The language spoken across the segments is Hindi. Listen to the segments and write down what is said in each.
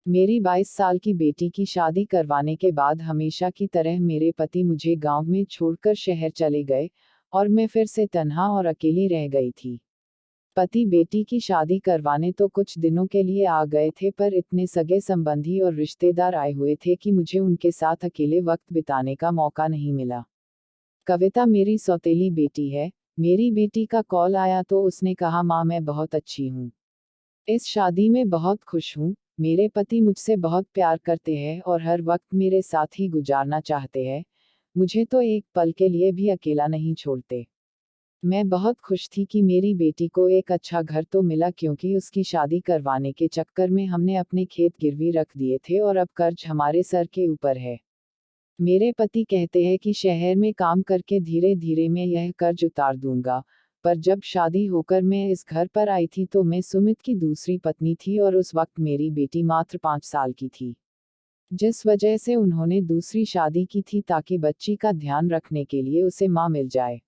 मेरी 22 साल की बेटी की शादी करवाने के बाद हमेशा की तरह मेरे पति मुझे गांव में छोड़कर शहर चले गए और मैं फिर से तन्हा और अकेली रह गई थी। पति बेटी की शादी करवाने तो कुछ दिनों के लिए आ गए थे, पर इतने सगे संबंधी और रिश्तेदार आए हुए थे कि मुझे उनके साथ अकेले वक्त बिताने का मौका नहीं मिला। कविता मेरी सौतेली बेटी है। मेरी बेटी का कॉल आया तो उसने कहा, माँ मैं बहुत अच्छी हूँ, इस शादी में बहुत खुश हूँ। मेरे पति मुझसे बहुत प्यार करते हैं और हर वक्त मेरे साथ ही गुजारना चाहते हैं। मुझे तो एक पल के लिए भी अकेला नहीं छोड़ते। मैं बहुत खुश थी कि मेरी बेटी को एक अच्छा घर तो मिला, क्योंकि उसकी शादी करवाने के चक्कर में हमने अपने खेत गिरवी रख दिए थे और अब कर्ज हमारे सर के ऊपर है। मेरे पति कहते हैं कि शहर में काम करके धीरे धीरे मैं यह कर्ज उतार दूंगा, पर जब शादी होकर मैं इस घर पर आई थी तो मैं सुमित की दूसरी पत्नी थी और उस वक्त मेरी बेटी मात्र 5 साल की थी, जिस वजह से उन्होंने दूसरी शादी की थी ताकि बच्ची का ध्यान रखने के लिए उसे माँ मिल जाए।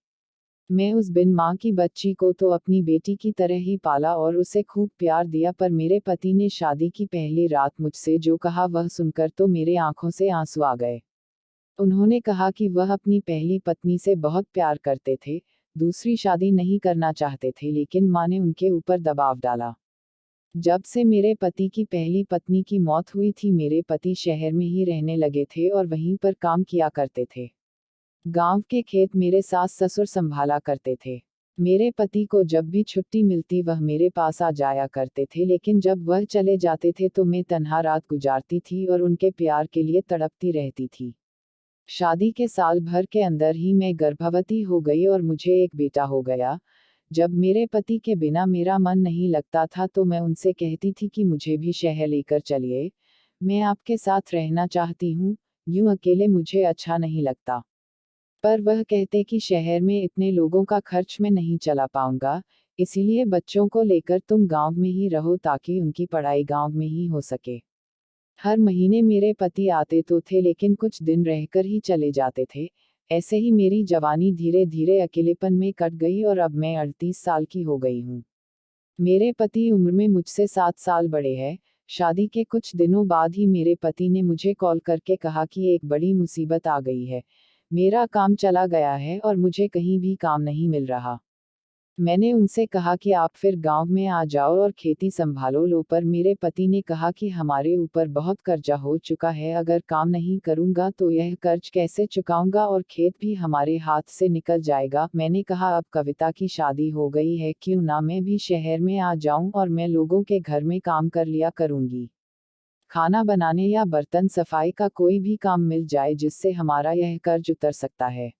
मैं उस बिन माँ की बच्ची को तो अपनी बेटी की तरह ही पाला और उसे खूब प्यार दिया, पर मेरे पति ने शादी की पहली रात मुझसे जो कहा वह सुनकर तो मेरे आंखों से आंसू आ गए। उन्होंने कहा कि वह अपनी पहली पत्नी से बहुत प्यार करते थे, दूसरी शादी नहीं करना चाहते थे, लेकिन माँ ने उनके ऊपर दबाव डाला। जब से मेरे पति की पहली पत्नी की मौत हुई थी, मेरे पति शहर में ही रहने लगे थे और वहीं पर काम किया करते थे। गांव के खेत मेरे सास ससुर संभाला करते थे। मेरे पति को जब भी छुट्टी मिलती वह मेरे पास आ जाया करते थे, लेकिन जब वह चले जाते थे तो मैं तन्हा रात गुजारती थी और उनके प्यार के लिए तड़पती रहती थी। शादी के साल भर के अंदर ही मैं गर्भवती हो गई और मुझे एक बेटा हो गया। जब मेरे पति के बिना मेरा मन नहीं लगता था तो मैं उनसे कहती थी कि मुझे भी शहर लेकर चलिए, मैं आपके साथ रहना चाहती हूँ, यूं अकेले मुझे अच्छा नहीं लगता। पर वह कहते कि शहर में इतने लोगों का खर्च मैं नहीं चला पाऊंगा, इसीलिए बच्चों को लेकर तुम गांव में ही रहो ताकि उनकी पढ़ाई गांव में ही हो सके। हर महीने मेरे पति आते तो थे, लेकिन कुछ दिन रहकर ही चले जाते थे। ऐसे ही मेरी जवानी धीरे धीरे अकेलेपन में कट गई और अब मैं 38 साल की हो गई हूँ। मेरे पति उम्र में मुझसे 7 साल बड़े हैं। शादी के कुछ दिनों बाद ही मेरे पति ने मुझे कॉल करके कहा कि एक बड़ी मुसीबत आ गई है, मेरा काम चला गया है और मुझे कहीं भी काम नहीं मिल रहा। मैंने उनसे कहा कि आप फिर गांव में आ जाओ और खेती संभालो लो, पर मेरे पति ने कहा कि हमारे ऊपर बहुत कर्जा हो चुका है, अगर काम नहीं करूंगा तो यह कर्ज कैसे चुकाऊंगा और खेत भी हमारे हाथ से निकल जाएगा। मैंने कहा अब कविता की शादी हो गई है, क्यों ना मैं भी शहर में आ जाऊं और मैं लोगों के घर में काम कर लिया करूंगी। खाना बनाने या बर्तन सफाई का कोई भी काम मिल जाए जिससे हमारा यह कर्ज उतर सकता है।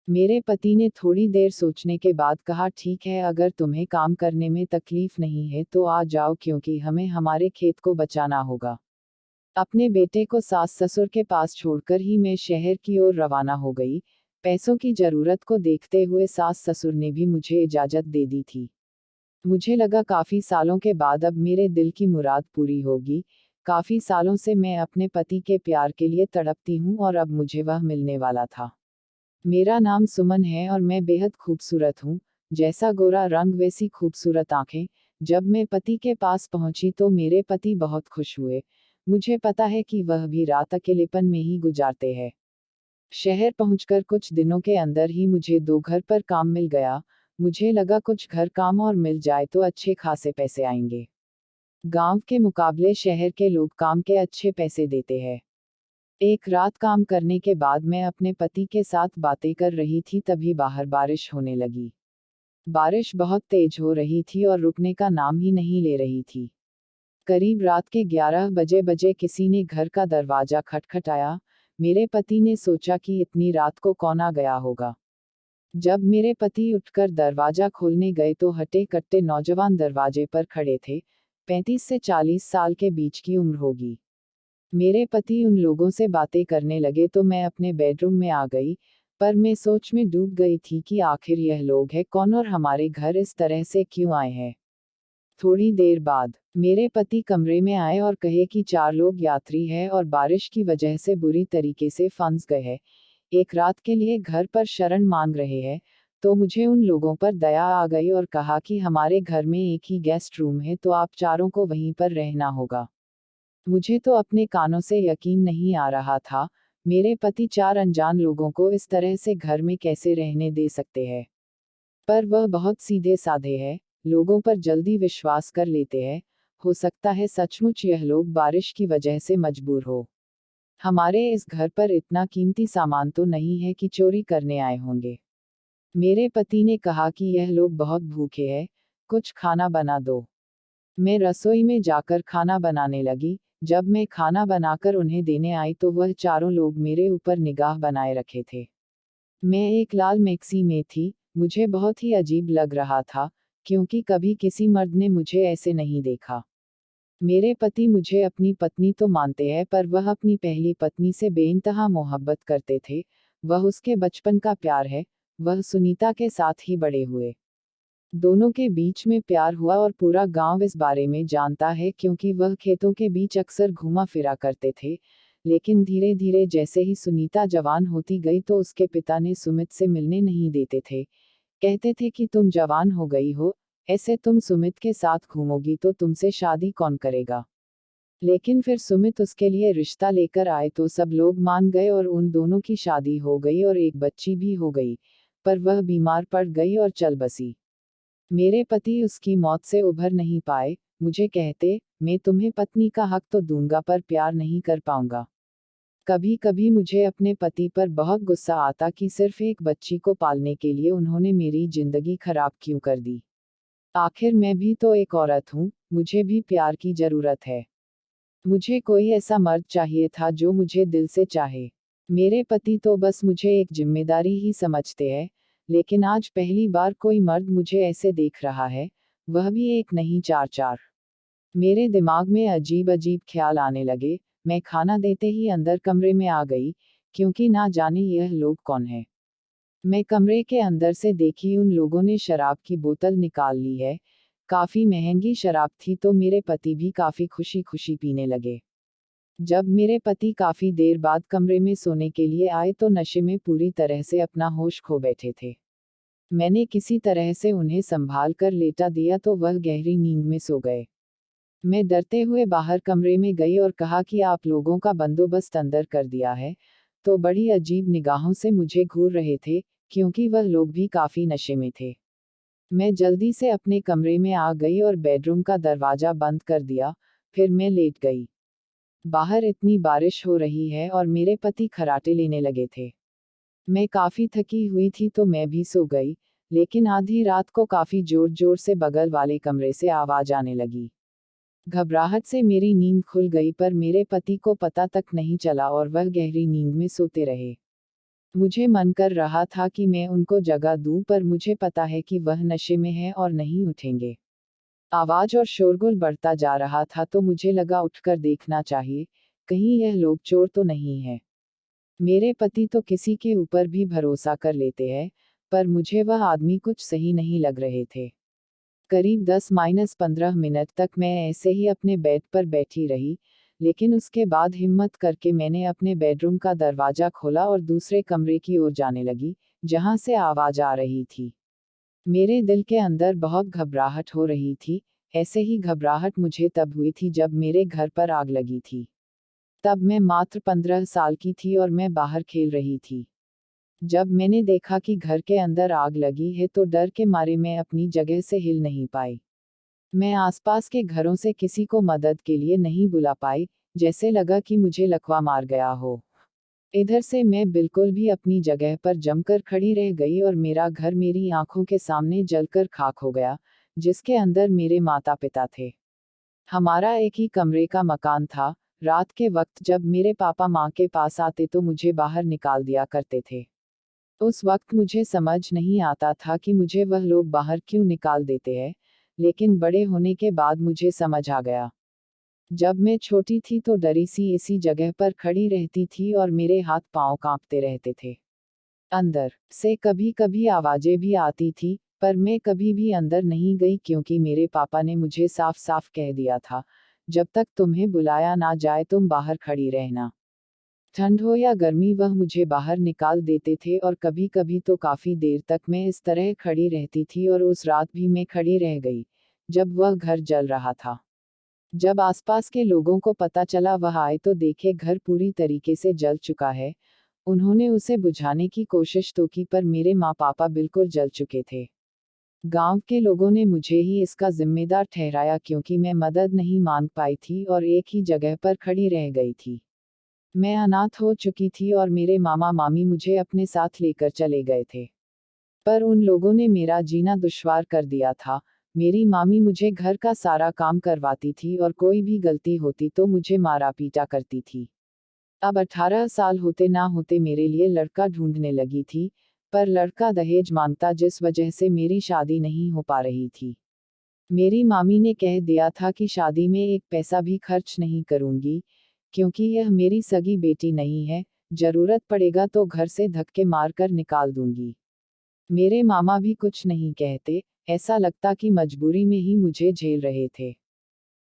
मेरे पति ने थोड़ी देर सोचने के बाद कहा, ठीक है, अगर तुम्हें काम करने में तकलीफ नहीं है तो आ जाओ, क्योंकि हमें हमारे खेत को बचाना होगा। अपने बेटे को सास ससुर के पास छोड़कर ही मैं शहर की ओर रवाना हो गई। पैसों की जरूरत को देखते हुए सास ससुर ने भी मुझे इजाजत दे दी थी। मुझे लगा काफी सालों के बाद अब मेरे दिल की मुराद पूरी होगी। काफी सालों से मैं अपने पति के प्यार के लिए तड़पती हूँ और अब मुझे वह मिलने वाला था। मेरा नाम सुमन है और मैं बेहद खूबसूरत हूँ। जैसा गोरा रंग वैसी खूबसूरत आंखें। जब मैं पति के पास पहुंची तो मेरे पति बहुत खुश हुए। मुझे पता है कि वह भी रात अकेलेपन में ही गुजारते हैं। शहर पहुंचकर कुछ दिनों के अंदर ही मुझे 2 घर पर काम मिल गया। मुझे लगा कुछ घर काम और मिल जाए तो अच्छे खासे पैसे आएंगे। गांव के मुकाबले शहर के लोग काम के अच्छे पैसे देते हैं। एक रात काम करने के बाद मैं अपने पति के साथ बातें कर रही थी, तभी बाहर बारिश होने लगी। बारिश बहुत तेज हो रही थी और रुकने का नाम ही नहीं ले रही थी। करीब रात के 11 बजे किसी ने घर का दरवाजा खटखटाया। मेरे पति ने सोचा कि इतनी रात को कौन आ गया होगा। जब मेरे पति उठकर दरवाजा खोलने गए तो हट्टे कट्टे नौजवान दरवाजे पर खड़े थे। 35 से 40 साल के बीच की उम्र होगी। मेरे पति उन लोगों से बातें करने लगे तो मैं अपने बेडरूम में आ गई, पर मैं सोच में डूब गई थी कि आखिर यह लोग हैं कौन और हमारे घर इस तरह से क्यों आए हैं। थोड़ी देर बाद मेरे पति कमरे में आए और कहे कि 4 लोग यात्री हैं और बारिश की वजह से बुरी तरीके से फंस गए हैं, एक रात के लिए घर पर शरण मांग रहे हैं। तो मुझे उन लोगों पर दया आ गई और कहा कि हमारे घर में एक ही गेस्ट रूम है तो आप चारों को वहीं पर रहना होगा। मुझे तो अपने कानों से यकीन नहीं आ रहा था, मेरे पति 4 अनजान लोगों को इस तरह से घर में कैसे रहने दे सकते हैं। पर वह बहुत सीधे साधे हैं, लोगों पर जल्दी विश्वास कर लेते हैं, हो सकता है सचमुच यह लोग बारिश की वजह से मजबूर हो। हमारे इस घर पर इतना कीमती सामान तो नहीं है कि चोरी करने आए होंगे। मेरे पति ने कहा कि यह लोग बहुत भूखे हैं, कुछ खाना बना दो। मैं रसोई में जाकर खाना बनाने लगी। जब मैं खाना बनाकर उन्हें देने आई तो वह चारों लोग मेरे ऊपर निगाह बनाए रखे थे। मैं एक लाल मैक्सी में थी, मुझे बहुत ही अजीब लग रहा था, क्योंकि कभी किसी मर्द ने मुझे ऐसे नहीं देखा। मेरे पति मुझे अपनी पत्नी तो मानते हैं, पर वह अपनी पहली पत्नी से बेइंतहा मोहब्बत करते थे, वह उसके बचपन का प्यार है, वह सुनीता के साथ ही बड़े हुए। दोनों के बीच में प्यार हुआ और पूरा गांव इस बारे में जानता है, क्योंकि वह खेतों के बीच अक्सर घूमा फिरा करते थे। लेकिन धीरे धीरे जैसे ही सुनीता जवान होती गई तो उसके पिता ने सुमित से मिलने नहीं देते थे। कहते थे कि तुम जवान हो गई हो, ऐसे तुम सुमित के साथ घूमोगी तो तुमसे शादी कौन करेगा। लेकिन फिर सुमित उसके लिए रिश्ता लेकर आए तो सब लोग मान गए और उन दोनों की शादी हो गई और एक बच्ची भी हो गई। पर वह बीमार पड़ गई और चल बसी। मेरे पति उसकी मौत से उभर नहीं पाए, मुझे कहते, मैं तुम्हें पत्नी का हक तो दूंगा पर प्यार नहीं कर पाऊंगा। कभी कभी मुझे अपने पति पर बहुत गुस्सा आता कि सिर्फ एक बच्ची को पालने के लिए उन्होंने मेरी जिंदगी खराब क्यों कर दी। आखिर मैं भी तो एक औरत हूँ, मुझे भी प्यार की जरूरत है। मुझे कोई ऐसा मर्द चाहिए था जो मुझे दिल से चाहे। मेरे पति तो बस मुझे एक जिम्मेदारी ही समझते हैं, लेकिन आज पहली बार कोई मर्द मुझे ऐसे देख रहा है, वह भी एक नहीं चार चार। मेरे दिमाग में अजीब अजीब ख्याल आने लगे। मैं खाना देते ही अंदर कमरे में आ गई, क्योंकि ना जाने यह लोग कौन है। मैं कमरे के अंदर से देखी, उन लोगों ने शराब की बोतल निकाल ली है। काफी महंगी शराब थी तो मेरे पति भी काफी खुशी खुशी पीने लगे। जब मेरे पति काफी देर बाद कमरे में सोने के लिए आए तो नशे में पूरी तरह से अपना होश खो बैठे थे। मैंने किसी तरह से उन्हें संभाल कर लेटा दिया तो वह गहरी नींद में सो गए। मैं डरते हुए बाहर कमरे में गई और कहा कि आप लोगों का बंदोबस्त अंदर कर दिया है, तो बड़ी अजीब निगाहों से मुझे घूर रहे थे, क्योंकि वह लोग भी काफी नशे में थे। मैं जल्दी से अपने कमरे में आ गई और बेडरूम का दरवाजा बंद कर दिया, फिर मैं लेट गई। बाहर इतनी बारिश हो रही है और मेरे पति खर्राटे लेने लगे थे। मैं काफी थकी हुई थी तो मैं भी सो गई, लेकिन आधी रात को काफी जोर जोर से बगल वाले कमरे से आवाज आने लगी। घबराहट से मेरी नींद खुल गई, पर मेरे पति को पता तक नहीं चला और वह गहरी नींद में सोते रहे। मुझे मन कर रहा था कि मैं उनको जगा दूं, पर मुझे पता है कि वह नशे में है और नहीं उठेंगे। आवाज और शोरगुल बढ़ता जा रहा था तो मुझे लगा उठकर देखना चाहिए, कहीं यह लोग चोर तो नहीं है। मेरे पति तो किसी के ऊपर भी भरोसा कर लेते हैं, पर मुझे वह आदमी कुछ सही नहीं लग रहे थे। करीब 10-15 मिनट तक मैं ऐसे ही अपने बेड पर बैठी रही, लेकिन उसके बाद हिम्मत करके मैंने अपने बेडरूम का दरवाजा खोला और दूसरे कमरे की ओर जाने लगी, जहां से आवाज आ रही थी। मेरे दिल के अंदर बहुत घबराहट हो रही थी। ऐसे ही घबराहट मुझे तब हुई थी जब मेरे घर पर आग लगी थी। तब मैं मात्र 15 साल की थी और मैं बाहर खेल रही थी। जब मैंने देखा कि घर के अंदर आग लगी है तो डर के मारे मैं अपनी जगह से हिल नहीं पाई। मैं आसपास के घरों से किसी को मदद के लिए नहीं बुला पाई, जैसे लगा कि मुझे लकवा मार गया हो। इधर से मैं बिल्कुल भी अपनी जगह पर जमकर खड़ी रह गई और मेरा घर मेरी आंखों के सामने जलकर खाक हो गया, जिसके अंदर मेरे माता पिता थे। हमारा एक ही कमरे का मकान था। रात के वक्त जब मेरे पापा माँ के पास आते तो मुझे बाहर निकाल दिया करते थे। उस वक्त मुझे समझ नहीं आता था कि मुझे वह लोग बाहर क्यों निकाल देते हैं, लेकिन बड़े होने के बाद मुझे समझ आ गया। जब मैं छोटी थी तो डरी सी इसी जगह पर खड़ी रहती थी और मेरे हाथ पांव कांपते रहते थे। अंदर से कभी कभी आवाजें भी आती थी, पर मैं कभी भी अंदर नहीं गई, क्योंकि मेरे पापा ने मुझे साफ साफ कह दिया था, जब तक तुम्हें बुलाया ना जाए तुम बाहर खड़ी रहना। ठंड हो या गर्मी वह मुझे बाहर निकाल देते थे और कभी कभी तो काफी देर तक मैं इस तरह खड़ी रहती थी और उस रात भी मैं खड़ी रह गई, जब वह घर जल रहा था। जब आसपास के लोगों को पता चला वह आए तो देखे घर पूरी तरीके से जल चुका है। उन्होंने उसे बुझाने की कोशिश तो की पर मेरे माँ पापा बिल्कुल जल चुके थे। गांव के लोगों ने मुझे ही इसका जिम्मेदार ठहराया क्योंकि मैं मदद नहीं मांग पाई थी और एक ही जगह पर खड़ी रह गई थी। मैं अनाथ हो चुकी थी और मेरे मामा मामी मुझे अपने साथ लेकर चले गए थे। पर उन लोगों ने मेरा जीना दुश्वार कर दिया था। मेरी मामी मुझे घर का सारा काम करवाती थी और कोई भी गलती होती तो मुझे मारा पीटा करती थी। अब 18 साल होते ना होते मेरे लिए लड़का ढूंढने लगी थी, पर लड़का दहेज मांगता जिस वजह से मेरी शादी नहीं हो पा रही थी। मेरी मामी ने कह दिया था कि शादी में एक पैसा भी खर्च नहीं करूंगी, क्योंकि यह मेरी सगी बेटी नहीं है, जरूरत पड़ेगा तो घर से धक्के मारकर निकाल दूंगी। मेरे मामा भी कुछ नहीं कहते, ऐसा लगता कि मजबूरी में ही मुझे झेल रहे थे।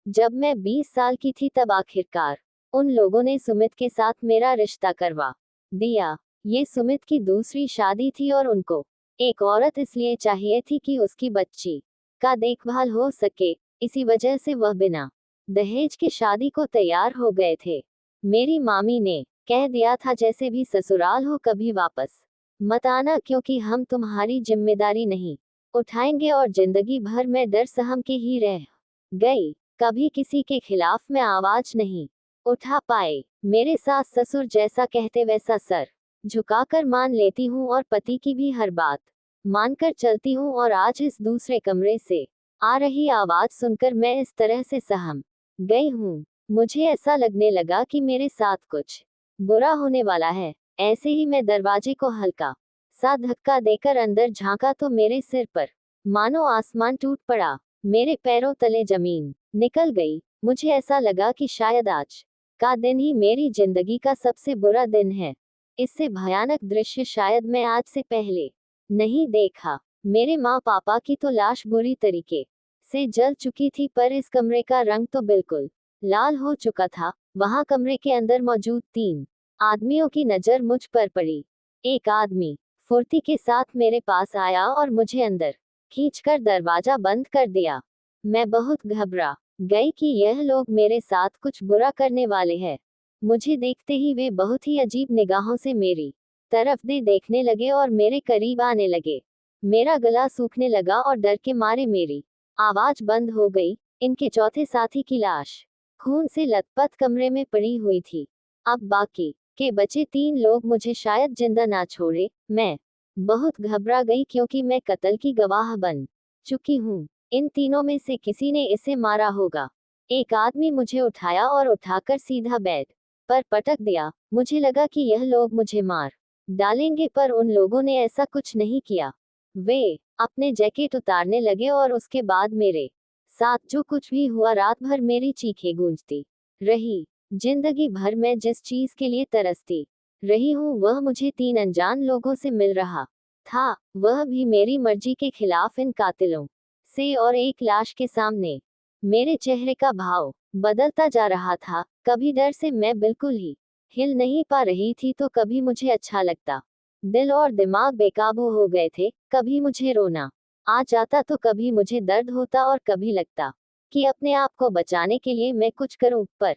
जब मैं 20 साल की थी तब आखिरकार उन लोगों ने सुमित के साथ मेरा रिश्ता करवा दिया। ये सुमित की दूसरी शादी थी और उनको एक औरत इसलिए चाहिए थी कि उसकी बच्ची का देखभाल हो सके। इसी वजह से वह बिना दहेज के शादी को तैयार हो गए थे। मेरी मामी ने कह दिया था जैसे भी ससुराल हो कभी वापस मत आना, क्योंकि हम तुम्हारी जिम्मेदारी नहीं उठाएंगे, और जिंदगी भर में डर सहम के ही रह गई। कभी किसी के खिलाफ मैं आवाज नहीं उठा पाए। मेरे सास ससुर जैसा कहते वैसा सर झुकाकर मान लेती हूँ और पति की भी हर बात मानकर चलती हूँ। और आज इस दूसरे कमरे से आ रही आवाज सुनकर मैं इस तरह से सहम गई हूँ। मुझे ऐसा लगने लगा कि मेरे साथ कुछ बुरा होने वाला है। ऐसे ही मैं दरवाजे को हल्का सा धक्का देकर अंदर झांका तो मेरे सिर पर मानो आसमान टूट पड़ा। मेरे पैरों तले जमीन निकल गई। मुझे ऐसा लगा कि शायद आज का दिन ही मेरी जिंदगी का सबसे बुरा दिन है। इससे भयानक दृश्य शायद मैं आज से पहले नहीं देखा। मेरे माँ पापा की तो लाश बुरी तरीके से जल चुकी थी, पर इस कमरे का रंग तो बिल्कुल लाल हो चुका था। वहां कमरे के अंदर मौजूद 3 आदमियों की नजर मुझ पर पड़ी। एक आदमी फुर्ती के साथ मेरे पास आया और मुझे अंदर खींचकर दरवाजा बंद कर दिया। मैं बहुत घबरा गई कि यह लोग मेरे साथ कुछ बुरा करने वाले हैं। मुझे देखते ही वे बहुत ही अजीब निगाहों से मेरी तरफ देखने लगे और मेरे करीब आने लगे। मेरा गला सूखने लगा और डर के मारे मेरी आवाज बंद हो गई। इनके चौथे साथी की लाश खून से लथपथ कमरे में पड़ी हुई थी। अब बाकी के बचे 3 लोग मुझे शायद जिंदा ना छोड़े। मैं बहुत घबरा गई क्योंकि मैं कत्ल की गवाह बन चुकी हूँ। इन तीनों में से किसी ने इसे मारा होगा। एक आदमी मुझे उठाया और उठाकर सीधा बेड पर पटक दिया। मुझे लगा कि यह लोग मुझे मार डालेंगे, पर उन लोगों ने ऐसा कुछ नहीं किया। वे अपने जैकेट उतारने लगे और उसके बाद मेरे साथ जो कुछ भी हुआ, रात भर मेरी चीखें गूंजती रही। जिंदगी भर मैं जिस चीज के लिए तरसती रही हूँ वह मुझे 3 अनजान लोगों से मिल रहा था, वह भी मेरी मर्जी के खिलाफ इन कातिलों से। और एक लाश के सामने मेरे चेहरे का भाव बदलता जा रहा था। कभी डर से मैं बिल्कुल ही हिल नहीं पा रही थी तो कभी मुझे अच्छा लगता। दिल और दिमाग बेकाबू हो गए थे। कभी मुझे रोना आ जाता तो कभी मुझे दर्द होता और कभी लगता कि अपने आप को बचाने के लिए मैं कुछ करूं, पर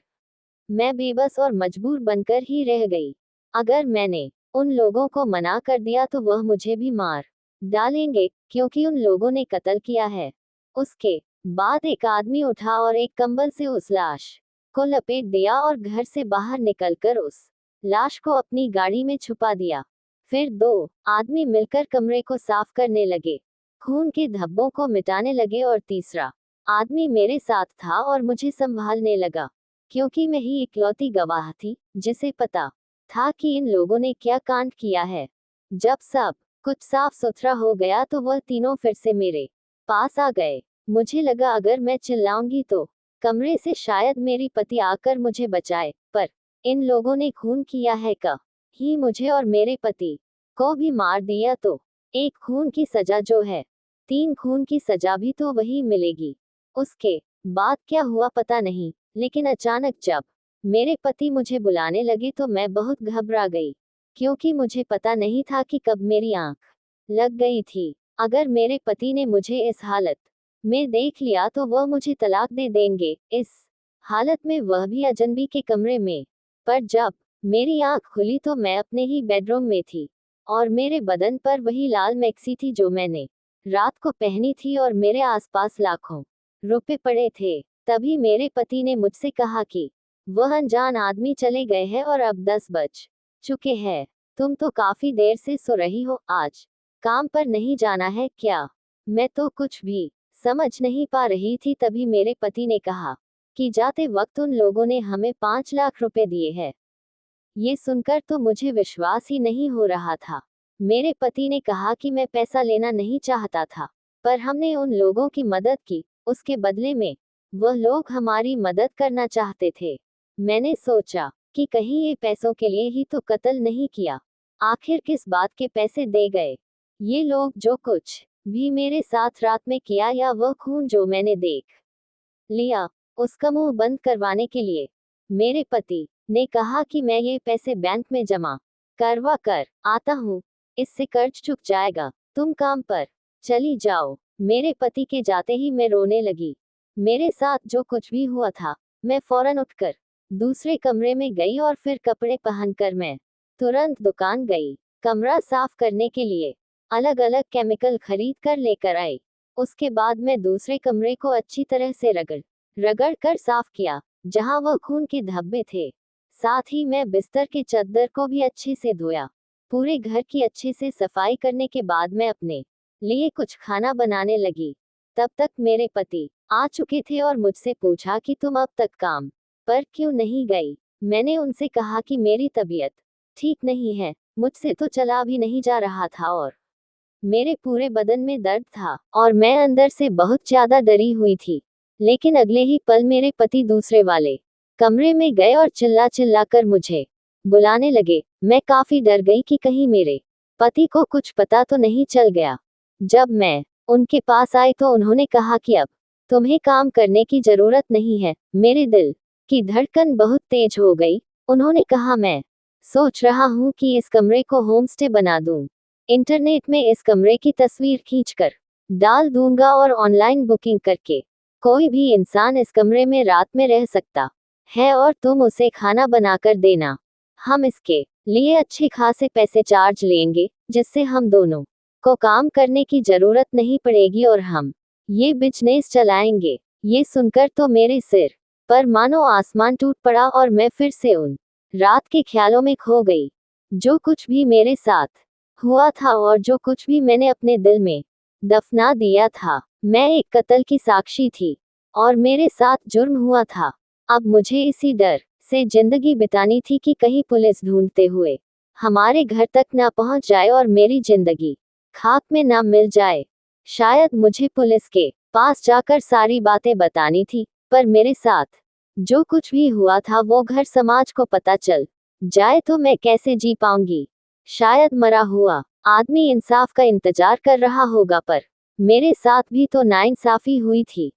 मैं बेबस और मजबूर बनकर ही रह गई। अगर मैंने उन लोगों को मना कर दिया तो वह मुझे भी मार डालेंगे, क्योंकि उन लोगों ने कत्ल किया है। उसके बाद एक आदमी उठा और एक कंबल से उस लाश को लपेट दिया और घर से बाहर निकलकर उस लाश को अपनी गाड़ी में छुपा दिया। फिर 2 आदमी मिलकर कमरे को साफ करने लगे, खून के धब्बों को मिटाने लगे, और तीसरा आदमी मेरे साथ था और मुझे संभालने लगा, क्योंकि मैं ही इकलौती गवाह थी जिसे पता था कि इन लोगों ने क्या कांड किया है। जब सब कुछ साफ सुथरा हो गया तो वह तीनों फिर से मेरे पास आ गए। मुझे लगा अगर मैं चिल्लाऊंगी तो कमरे से शायद मेरी पति आकर मुझे बचाए, पर इन लोगों ने खून किया है का ही मुझे और मेरे पति को भी मार दिया तो एक खून की सजा जो है 3 खून की सजा भी तो वही मिलेगी। उसके बाद क्या हुआ पता नहीं, लेकिन अचानक जब मेरे पति मुझे बुलाने लगे तो मैं बहुत घबरा गई, क्योंकि मुझे पता नहीं था कि कब मेरी आंख लग गई थी। अगर मेरे पति ने मुझे इस हालत में देख लिया तो वह मुझे तलाक दे देंगे। इस हालत में, वह भी अजनबी के कमरे में। पर जब मेरी आंख खुली तो मैं अपने ही बेडरूम में थी, और मेरे बदन पर वही लाल मैक्सी थी जो मैंने रात को पहनी थी, और मेरे आसपास लाखों रुपए पड़े थे। तभी मेरे पति ने मुझसे कहा कि वह अनजान आदमी चले गए हैं और अब 10 बज चुके हैं। तुम तो काफी देर से सो रही हो, आज काम पर नहीं जाना है क्या? मैं तो कुछ भी समझ नहीं पा रही थी। तभी मेरे पति ने कहा कि जाते वक्त उन लोगों ने हमें 5 लाख रुपए दिए हैं। ये सुनकर तो मुझे विश्वास ही नहीं हो रहा था। मेरे पति ने कहा कि मैं पैसा लेना नहीं चाहता था, पर हमने उन लोगों की मदद की, उसके बदले में वह लोग हमारी मदद करना चाहते थे। मैंने सोचा कि कहीं ये पैसों के लिए ही तो कत्ल नहीं किया। आखिर किस बात के पैसे दे गए ये लोग? जो कुछ भी मेरे साथ रात में किया, या वह खून जो मैंने देख लिया, उसका मुंह बंद करवाने के लिए मेरे पति ने कहा कि मैं ये पैसे बैंक में जमा करवा कर आता हूँ, इससे कर्ज चुक जाएगा, तुम काम पर चली जाओ। मेरे पति के जाते ही मैं रोने लगी। मेरे साथ जो कुछ भी हुआ था, मैं फौरन उठकर दूसरे कमरे में गई, और फिर कपड़े पहनकर मैं तुरंत दुकान गई। कमरा साफ करने के लिए अलग अलग केमिकल खरीद कर लेकर आई। उसके बाद मैं दूसरे कमरे को अच्छी तरह से रगड़ कर साफ किया, जहां वह खून के धब्बे थे। साथ ही मैं बिस्तर के चद्दर को भी अच्छे से धोया। पूरे घर की अच्छे से सफाई करने के बाद मैं अपने लिए कुछ खाना बनाने लगी। तब तक मेरे पति आ चुके थे और मुझसे पूछा कि तुम अब तक काम पर क्यों नहीं गई? मैंने उनसे कहा कि मेरी तबीयत ठीक नहीं है, मुझसे तो चला भी नहीं जा रहा था, और मेरे पूरे बदन में दर्द था, और मैं अंदर से बहुत ज्यादा डरी हुई थी। लेकिन अगले ही पल मेरे पति दूसरे वाले कमरे में गए और चिल्ला चिल्ला कर मुझे बुलाने लगे। मैं काफी डर गई कि कहीं मेरे पति को कुछ पता तो नहीं चल गया। जब मैं उनके पास आई तो उन्होंने कहा कि अब तुम्हें काम करने की जरूरत नहीं है। मेरे दिल की धड़कन बहुत तेज हो गई। उन्होंने कहा, मैं सोच रहा हूँ कि इस कमरे को होमस्टे बना दूं। इंटरनेट में इस कमरे की तस्वीर खींचकर डाल दूंगा, और ऑनलाइन बुकिंग करके कोई भी इंसान इस कमरे में रात में रह सकता है, और तुम उसे खाना बनाकर देना। हम इसके लिए अच्छे खासे पैसे चार्ज लेंगे, जिससे हम दोनों को काम करने की जरूरत नहीं पड़ेगी, और हम ये बिजनेस चलाएंगे। ये सुनकर तो मेरे सिर पर मानो आसमान टूट पड़ा, और मैं फिर से उन रात के ख्यालों में खो गई। जो कुछ भी मेरे साथ हुआ था, और जो कुछ भी मैंने अपने दिल में दफना दिया था, मैं एक कत्ल की साक्षी थी, और मेरे साथ जुर्म हुआ था। अब मुझे इसी डर से जिंदगी बितानी थी कि कहीं पुलिस ढूंढते हुए हमारे घर तक ना पहुंच जाए, और मेरी जिंदगी खाक में ना मिल जाए। शायद मुझे पुलिस के पास जाकर सारी बातें बतानी थी, पर मेरे साथ जो कुछ भी हुआ था वो घर समाज को पता चल जाए तो मैं कैसे जी पाऊंगी। शायद मरा हुआ आदमी इंसाफ का इंतजार कर रहा होगा, पर मेरे साथ भी तो नाइंसाफी हुई थी।